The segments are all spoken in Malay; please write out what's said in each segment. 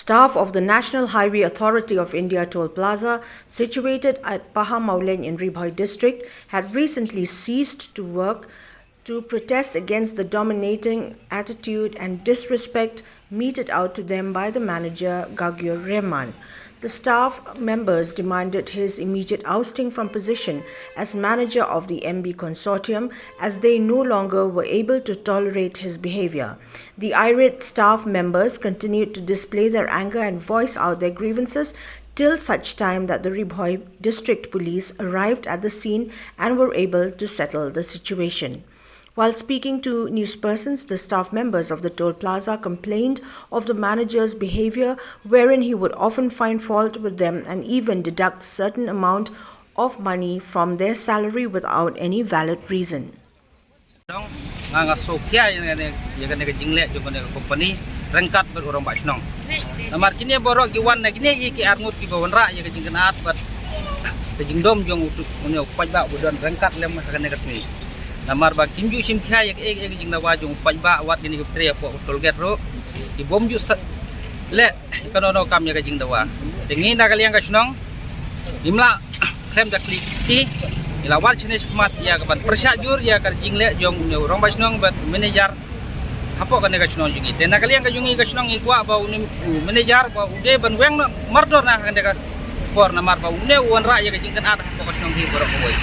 Staff of the National Highway Authority of India Toll Plaza, situated at Pahammawlein in Ri Bhoi district, had recently ceased to work to protest against the dominating attitude and disrespect meted out to them by the manager Gagiur Rahman. The staff members demanded his immediate ousting from position as manager of the MB Consortium, as they no longer were able to tolerate his behaviour. The irate staff members continued to display their anger and voice out their grievances till such time that the Ri Bhoi district police arrived at the scene and were able to settle the situation. While speaking to newspersons, the staff members of the toll plaza complained of the manager's behavior, wherein he would often find fault with them and even deduct certain amount of money from their salary without any valid reason. Namar ba kinju sim kha yak jing na wa jung pajba wat ni tre po tol get ro di bom ju le kanono kam ya jing da wa dengi na kaliang ka snong imla khem da klik ti ila wat chine smat ya ka ban persajur ya ka jing le jong rong ba snong ba manager hapo ka ne ka snong jungi den na kaliang ka jungi ka snong ikwa ba uni manager ba ude ban weng mardor na ka ne ka por namar ba une wan ra ya ka jing kan at hapo ka snong hi borok boy.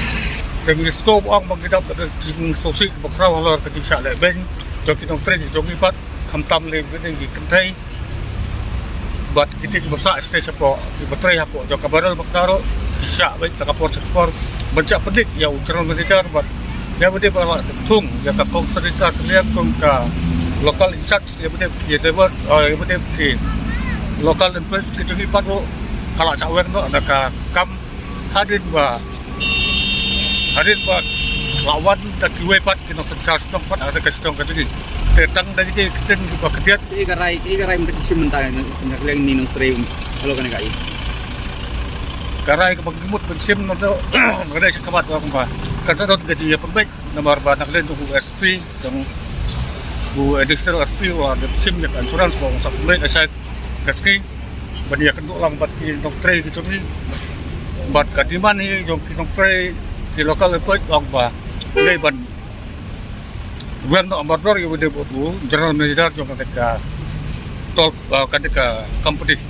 Dengan skop orang bangkit pada jing sosial berkerau halar ketika le ben joki tong tren joki pat kamtam le ben di kentai buat kita besar stage apa di baterai apa jok kabaral bakdaro isya baik tak kapor sekor baca pedik ya ucapan manager buat dia berde bala tung ya tak Consortium seliap kong ka local in charge dia berde ya level ya berde ke local influence kita ni pat kalau cawer no ada ka kam hadir lawan tak kiwe pat kita sukses tong pat ada kestong kecil tetang dari kita buat ketiat igarai mesti sementara nak leng ni nutri kalau kan kai karai ke pagimut pensim no ada sekabat orang ba kan sadot gaji ya pembek nomor ba nak len tu SP jang bu additional SP wa sim ya insurance ko sa pembek asal gaski bania kenduk lang bat ki nutri gitu ni bat kadiman ni jong ki nutri di lokal itu orang bah dari ban bukan ambassador yang boleh buat general manager juga ketika tol ketika company